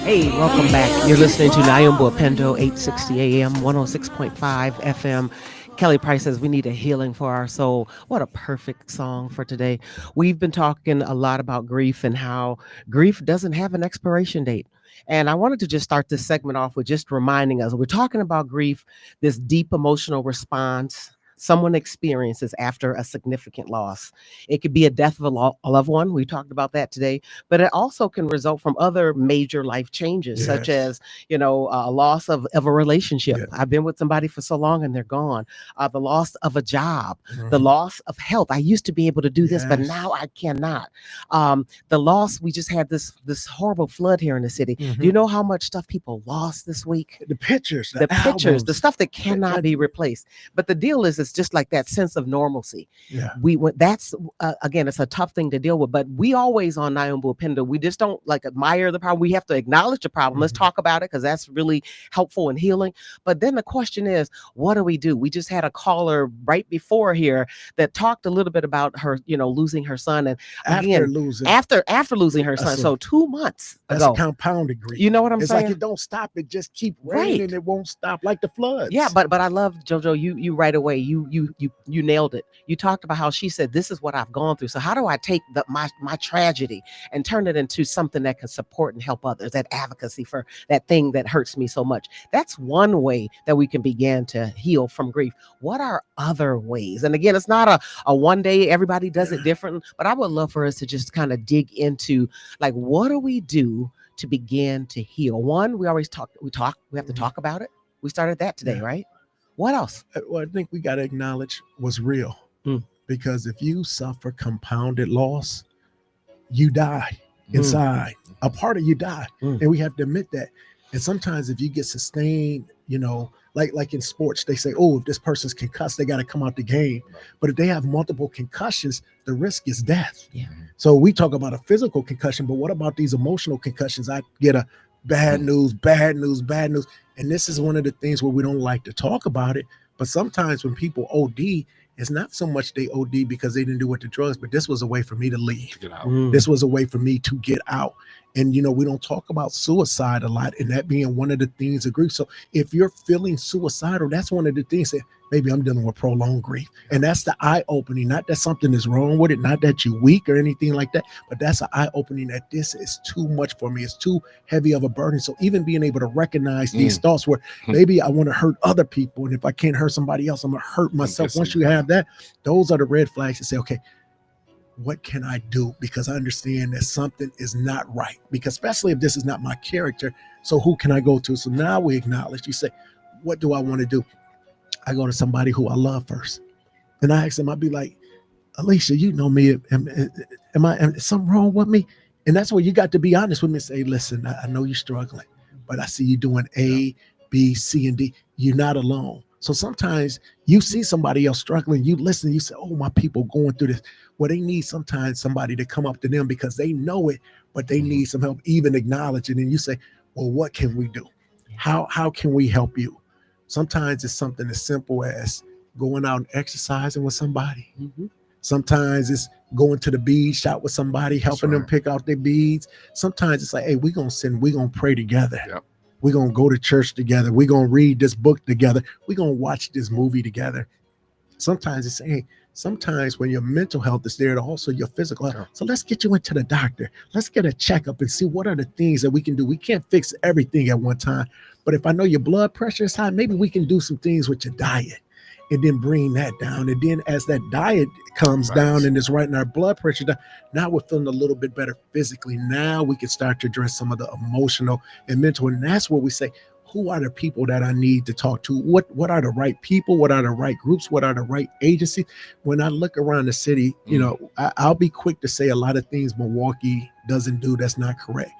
Hey, welcome back. You're listening to Nyumba Upendo, 860 AM, 106.5 FM. Kelly Price says we need a healing for our soul. What a perfect song for today. We've been talking a lot about grief and how grief doesn't have an expiration date. And I wanted to just start this segment off with just reminding us we're talking about grief, this deep emotional response someone experiences after a significant loss. It could be a death of a loved one. We talked about that today, but it also can result from other major life changes, such as, a loss of a relationship. Yeah. I've been with somebody for so long and they're gone. The loss of a job, the Mhm. loss of health. I used to be able to do this, but Yes. now I cannot. The loss, we just had this horrible flood here in the city. Mhm. Do you know how much stuff people lost this week? The pictures, The pictures, the albums. stuff that cannot be replaced. But the deal is, it's just like that sense of normalcy. Yeah. That's again, it's a tough thing to deal with. But we always on Nyumba Upendo, we just don't like admire the problem. We have to acknowledge the problem. Let's Mhm. talk about it because that's really helpful and healing. But then the question is, what do? We just had a caller right before here that talked a little bit about her, losing her son, and After again, losing, after losing her son. That's So 2 months that's ago. compounded grief. You know what I'm It's saying? like it don't stop. It just keep Right. raining and it won't stop, like the floods. Yeah, but I love JoJo. You right away. You nailed it. You talked about how she said, "This is what I've gone through. So how do I take my tragedy and turn it into something that can support and help others? That advocacy for that thing that hurts me so much." That's one way that we can begin to heal from grief. What are other ways? And again, it's not a one day. Everybody does it different. But I would love for us to just kind of dig into, like, what do we do to begin to heal? One, we always talk. We have to talk about it. We started that today, Yeah. right? What else? Well, I think we got to acknowledge what's real. Mm. Because if you suffer compounded loss, you die inside. A part of you die. And we have to admit that. And sometimes if you get sustained, like in sports, they say, oh, if this person's concussed, they got to come out the game. But if they have multiple concussions, the risk is death. Yeah. So we talk about a physical concussion, but what about these emotional concussions? I get a bad news. And this is one of the things where we don't like to talk about it. But sometimes when people OD, it's not so much they OD because they didn't do with the drugs, but this was a way for me to leave. Get out. This was a way for me to get out. And, we don't talk about suicide a lot, and that being one of the things of grief. So if you're feeling suicidal, that's one of the things that maybe I'm dealing with prolonged grief. And that's the eye-opening, not that something is wrong with it, not that you're weak or anything like that, but that's an eye-opening that this is too much for me. It's too heavy of a burden. So even being able to recognize these thoughts where maybe I want to hurt other people, and if I can't hurt somebody else, I'm going to hurt myself. Once you have that, those are the red flags to say, okay, what can I do? Because I understand that something is not right. Because especially if this is not my character, so who can I go to? So now we acknowledge, you say, what do I want to do? I go to somebody who I love first. And I ask them, I'd be like, Alicia, you know me. Am something wrong with me? And that's where you got to be honest with me and say, listen, I know you're struggling, but I see you doing A, B, C, and D. You're not alone. So sometimes you see somebody else struggling, you listen, you say, oh, my people going through this. Well, they need sometimes somebody to come up to them because they know it, but they need some help, even acknowledge it. And you say, well, what can we do? How can we help you? Sometimes it's something as simple as going out and exercising with somebody. Sometimes it's going to the bead shop with somebody, helping them pick out their beads. Sometimes it's like, hey, we're going to pray together. Yep. We're going to go to church together. We're going to read this book together. We're going to watch this movie together. Sometimes it's, hey, sometimes when your mental health is there, also your physical health. Sure. So let's get you into the doctor. Let's get a checkup and see what are the things that we can do. We can't fix everything at one time. But if I know your blood pressure is high, maybe we can do some things with your diet and then bring that down. And then as that diet comes down and it's right in our blood pressure down, now we're feeling a little bit better physically. Now we can start to address some of the emotional and mental. And that's where we say, who are the people that I need to talk to? What are the right people? What are the right groups? What are the right agencies? When I look around the city, I'll be quick to say a lot of things Milwaukee doesn't do that's not correct.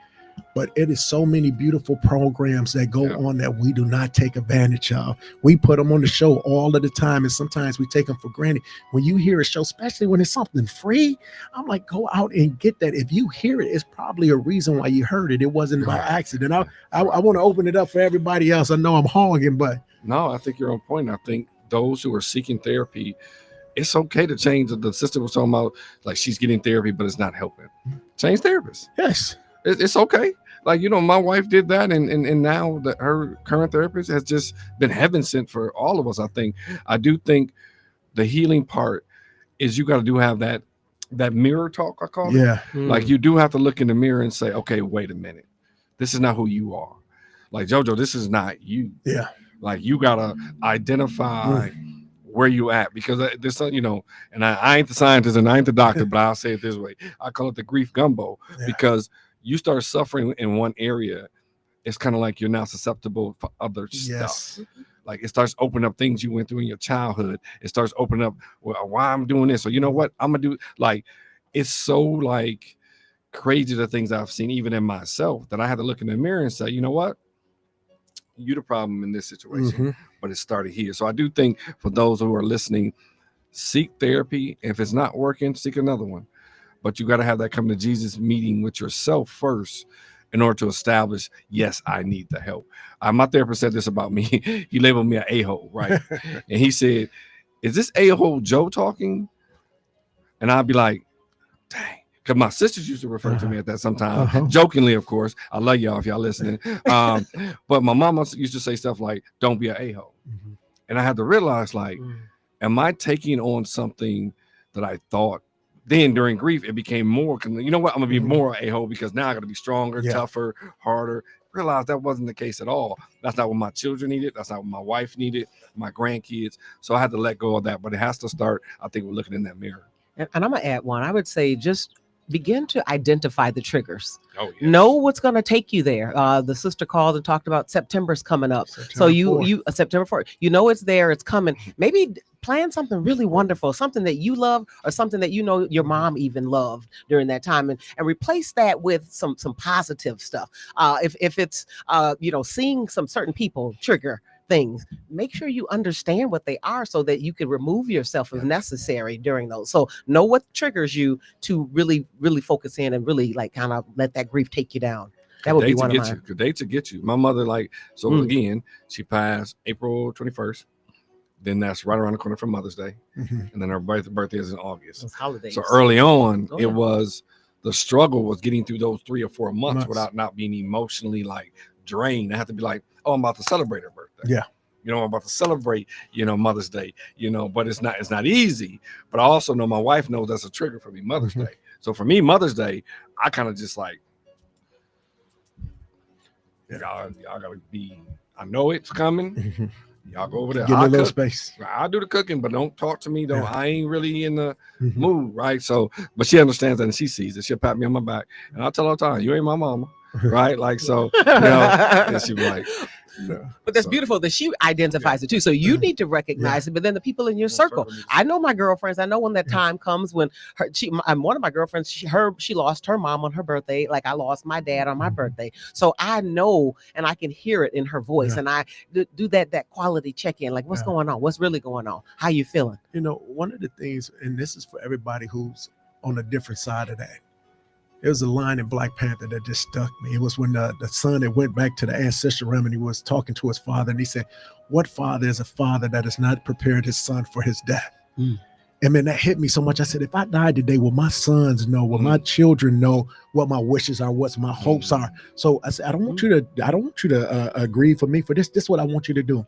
But it is so many beautiful programs that go on that we do not take advantage of. We put them on the show all of the time, and sometimes we take them for granted. When you hear a show, especially when it's something free, I'm like, go out and get that. If you hear it, it's probably a reason why you heard it. It wasn't by accident. I want to open it up for everybody else. I know I'm hogging, but no, I think you're on point. I think those who are seeking therapy, it's okay to change. The sister was talking about, like, she's getting therapy, but it's not helping. Change therapists. Yes. It's okay. Like, you know, my wife did that, and now that her current therapist has just been heaven sent for all of us. I do think the healing part is you got to have that mirror talk, I call it. Yeah. Like, you do have to look in the mirror and say, okay, wait a minute, this is not who you are. Like, JoJo, this is not you. Yeah. Like, you gotta identify where you at, because there's, you know, and I ain't the scientist and I ain't the doctor, but I'll say it this way: I call it the grief gumbo, because you start suffering in one area, it's kind of like you're now susceptible for other stuff. Like, it starts opening up things you went through in your childhood. It starts opening up, well, why I'm doing this, or you know what I'm gonna do. Like, it's so like crazy, the things I've seen even in myself, that I had to look in the mirror and say, you know what, you the problem in this situation, but it started here. So I do think for those who are listening, seek therapy. If it's not working, seek another one. But you got to have that come to Jesus meeting with yourself first in order to establish, yes, I need the help. My therapist said this about me. He labeled me an a-hole, right? And he said, is this a-hole Joe talking? And I'd be like, dang. Because my sisters used to refer to me at that sometimes, jokingly, of course. I love y'all if y'all listening. But my mama used to say stuff like, don't be an a-hole. And I had to realize, like, am I taking on something that I thought? Then during grief, it became more, you know what, I'm going to be more a-hole, because now I got to be stronger, tougher, harder. Realized that wasn't the case at all. That's not what my children needed. That's not what my wife needed, my grandkids. So I had to let go of that. But it has to start, I think, with looking in that mirror. And I'm going to add one. I would say just begin to identify the triggers. Oh, yes. Know what's going to take you there. The sister called and talked about September's coming up. September 4th, you know, it's there, it's coming. Maybe plan something really wonderful, something that you love, or something that you know your mom even loved during that time, and replace that with some positive stuff. If it's you know, seeing some certain people trigger things, make sure you understand what they are so that you can remove yourself if necessary during those. So know what triggers you to really focus in and really like kind of let that grief take you down. That would be one of mine. Good day to get you. My mother, like, so again, she passed April 21st. Then that's right around the corner from Mother's Day. And then her birthday is in August. Those holidays. So early on, it was, the struggle was getting through those 3 or 4 months without not being emotionally like drained. I had to be like, oh, I'm about to celebrate her birthday. Yeah. You know, I'm about to celebrate, you know, Mother's Day, you know, but it's not easy. But I also know my wife knows that's a trigger for me, Mother's Day. So for me, Mother's Day, I kind of just like, y'all gotta be, I know it's coming. Y'all go over there. Give me a little space. I'll do the cooking, but don't talk to me. I ain't really in the mood, right? So, but she understands that and she sees it. She'll pat me on my back, and I'll tell her all the time, you ain't my mama, right? Like, so, you know, and she be like, but that's beautiful that she identifies it too. So you need to recognize it, but then the people in your circle. I know my girlfriends. I know when that time comes when one of my girlfriends, she lost her mom on her birthday, like I lost my dad on my birthday. So I know, and I can hear it in her voice, and I do that quality check in, like what's going on, what's really going on, how you feeling. You know, one of the things, and this is for everybody who's on a different side of that. There was a line in Black Panther that just stuck me. It was when the son that went back to the ancestral realm and he was talking to his father, and he said, what father is a father that has not prepared his son for his death? And man, that hit me so much. I said, if I die today, will my sons know, will my children know what my wishes are, what my hopes are? So I said, I don't want you to grieve for me for this. This is what I want you to do.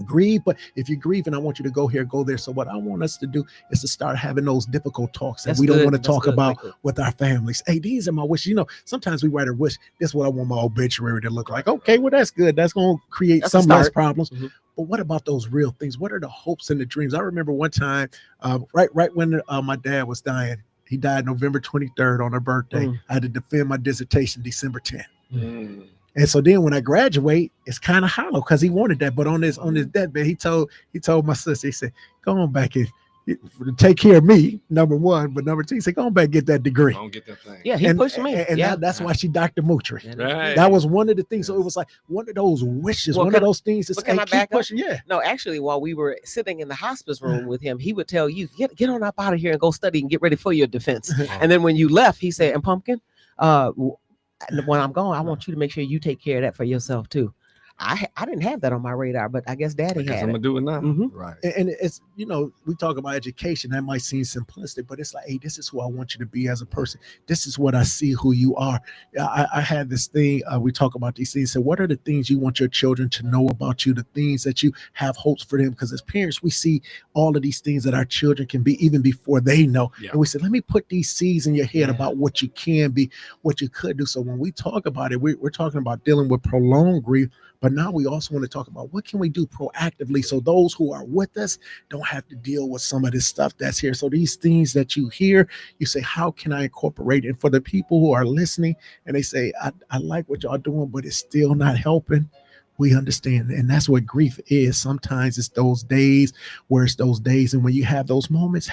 Grieve, but if you grieve, and I want you to go here, go there. So what I want us to do is to start having those difficult talks that we don't want to talk about with our families. Hey, these are my wishes. You know, sometimes we write a wish. This is what I want my obituary to look like. Okay, well, that's good. That's going to create some less problems. But what about those real things? What are the hopes and the dreams? I remember one time, right when my dad was dying, he died November 23rd on her birthday. I had to defend my dissertation December 10th. And so then when I graduate, it's kind of hollow because he wanted that. But on his deathbed, he told my sister, he said, go on back and take care of me, number one. But number two, he said, go on back and get that degree. Don't get that thing. Yeah, he pushed me. And that's why she Dr. Moutry. Right. That was one of the things. So it was like one of those wishes, one of those things. Can I back up? Yeah. No, actually, while we were sitting in the hospice room with him, he would tell you, get on up out of here and go study and get ready for your defense. And then when you left, he said, and Pumpkin, when I'm gone, I want you to make sure you take care of that for yourself too. I didn't have that on my radar, but I guess I Daddy guess had I'm gonna it. do it now. Mhm. Right. And it's, we talk about education, that might seem simplistic, but it's like, hey, this is who I want you to be as a person. This is what I see who you are. I had this thing, we talk about these things. So what are the things you want your children to know about you, the things that you have hopes for them? Because as parents, we see all of these things that our children can be even before they know. Yeah. And we said, let me put these seeds in your head Yeah. about what you can be, what you could do. So when we talk about it, we're talking about dealing with prolonged grief, but now we also want to talk about what can we do proactively so those who are with us don't have to deal with some of this stuff that's here. So these things that you hear, you say, how can I incorporate it? And for the people who are listening and they say, I like what y'all doing, but it's still not helping, we understand. And that's what grief is. Sometimes it's those days where it's those days. And when you have those moments,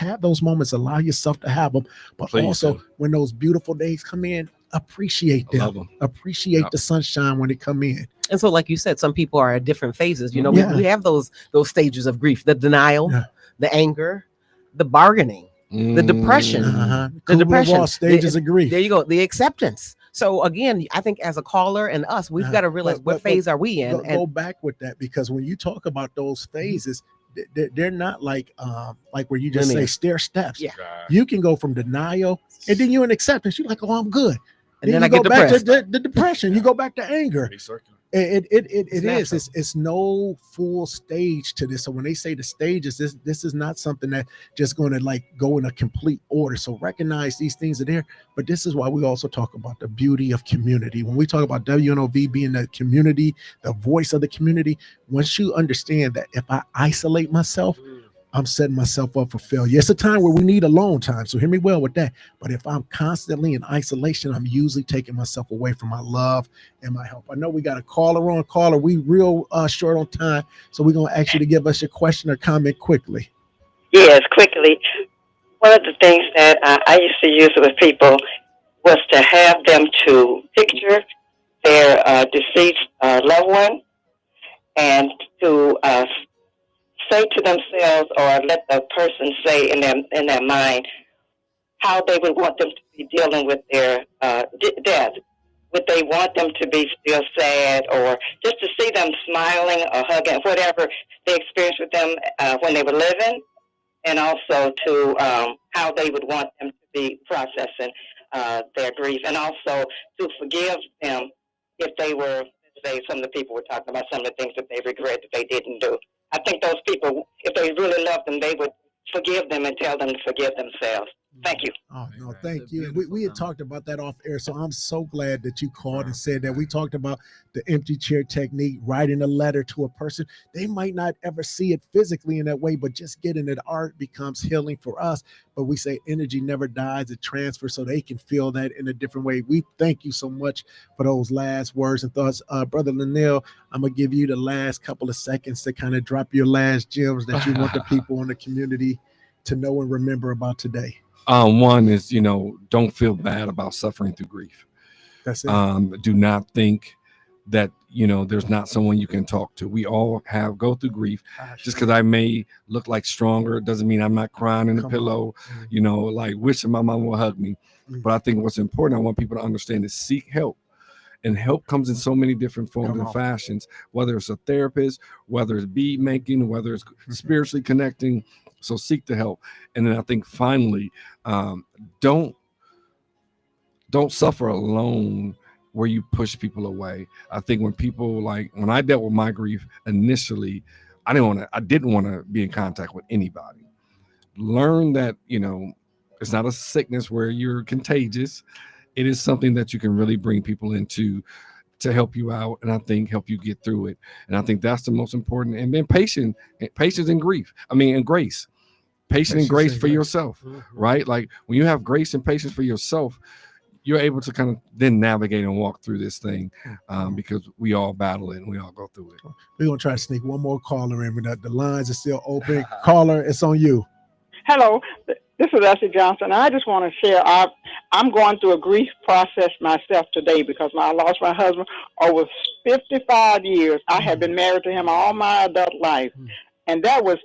allow yourself to have them. But Please also do. when those beautiful days come in, appreciate I love them. them. Appreciate Yep. the sunshine when it come in. And so, like you said, some people are at different phases. Yeah. We have those stages of grief: the denial, Yeah. the anger, the bargaining, the depression. Uh-huh. The depression, Kubler-Ross stages of grief. There you go. The acceptance. So again, I think as a caller and us, we've got to realize what phase are we in. Go back with that, because when you talk about those phases, they're not like where you just Linear. say stair steps. Yeah. You can go from denial and then you're in acceptance. You're like, oh, I'm good. And then you I get go back to depressed. the depression. You go back to anger. Pretty circular. It is. natural. It's no full stage to this. So when they say the stages, this is not something that just going to like go in a complete order. So recognize these things are there. But this is why we also talk about the beauty of community. When we talk about WNOV being the community, the voice of the community, once you understand that if I isolate myself, I'm setting myself up for failure. It's a time where we need alone time. So hear me well with that. But if I'm constantly in isolation, I'm usually taking myself away from my love and my help. I know we got a caller. We real short on time. So we're going to ask you to give us your question or comment quickly. Yes, quickly. One of the things that I used to use with people was to have them to picture their deceased loved one and to say to themselves or let the person say in their mind how they would want them to be dealing with their death. Would they want them to be still sad, or just to see them smiling or hugging, whatever they experienced with them when they were living, and also to how they would want them to be processing their grief, and also to forgive them if they were, say, some of the people were talking about some of the things that they regret that they didn't do. I think those people, if they really loved them, they would forgive them and tell them to forgive themselves. Thank you. Oh, no, thank you. We had talked about that off air, so I'm so glad that you called and said that. We talked about the empty chair technique, writing a letter to a person. They might not ever see it physically in that way, but just getting it art becomes healing for us. But we say energy never dies, it transfers, so they can feel that in a different way. We thank you so much for those last words and thoughts. Brother LANELLE, I'm going to give you the last couple of seconds to kind of drop your last gems that you want the people in the community to know and remember about today. One is, don't feel bad about suffering through grief. That's it. Do not think that, there's not someone you can talk to. We all go through grief. Just because I may look like stronger doesn't mean I'm not crying in the pillow, like wishing my mom would hug me. But I think what's important, I want people to understand, is seek help. And help comes in so many different forms and fashions, whether it's a therapist, whether it's bead making, whether it's spiritually connecting. So seek the help. And then I think finally, don't suffer alone where you push people away. I think when I dealt with my grief initially, I didn't want to be in contact with anybody. Learn that, it's not a sickness where you're contagious. It is something that you can really bring people into to help you out, and I think help you get through it. And I think that's the most important. And then patience and grace. Patience and grace for yourself, right? Like when you have grace and patience for yourself, you're able to kind of then navigate and walk through this thing, because we all battle it and we all go through it. We're going to try to sneak one more caller in, but the lines are still open. Caller, it's on you. Hello, this is Elsie Johnson. I just want to share, I'm going through a grief process myself today because I lost my husband over 55 years. I have been married to him all my adult life. And that was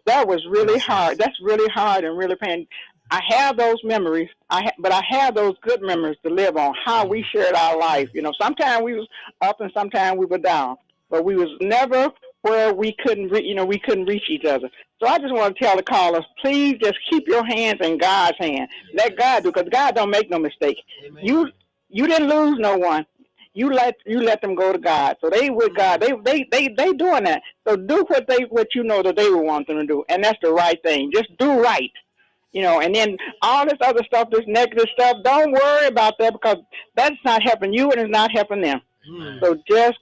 really hard. That's really hard and really painful. I have those memories, but I have those good memories to live on, how we shared our life. Sometimes we was up and sometimes we were down. but we was never where we couldn't, we couldn't reach each other. So I just want to tell the callers, please just keep your hands in God's hand. Let God do, because God don't make no mistake. Amen. You didn't lose no one. You let them go to God. So they with God. They doing that. So do what you know that they would want them to do, and that's the right thing. Just do right. And then all this other stuff, this negative stuff, don't worry about that, because that's not helping you and it's not helping them. So just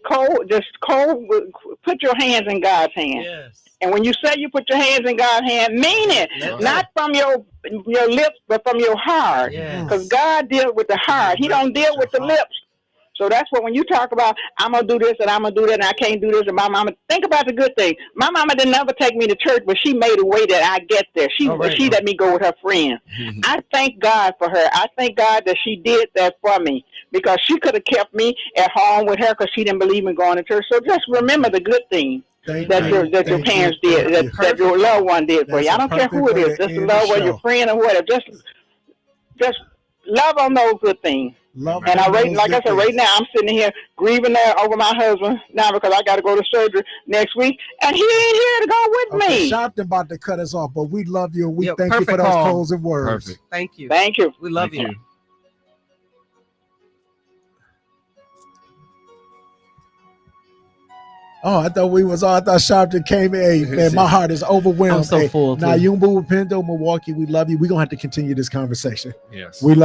put your hands in God's hand. Yes. And when you say you put your hands in God's hand, mean it. Yes. Not from your lips, but from your heart. Because Yes. God deals with the heart. He don't deal with the lips. So that's what, when you talk about, I'm going to do this and I'm going to do that and I can't do this, and my mama, think about the good thing. My mama didn't ever take me to church, but she made a way that I get there. She let me go with her friends. I thank God for her. I thank God that she did that for me, because she could have kept me at home with her because she didn't believe in going to church. So just remember the good things that your parents did, that your loved one did for you. I don't care who it is, just a loved one, your friend or whatever. Just love on those good things. And like I said, right now I'm sitting here grieving over my husband now, because I got to go to surgery next week, and he ain't here to go with me. Sharpton about to cut us off, but we love you, and we thank you for perfect those call. closing words. Perfect. Thank you. Thank you. We love you. Oh, I thought Sharpton came in. Hey, man, my heart is overwhelmed. I'm so full. Now, Nyumba Upendo, Milwaukee, we love you. We're going to have to continue this conversation. Yes. We love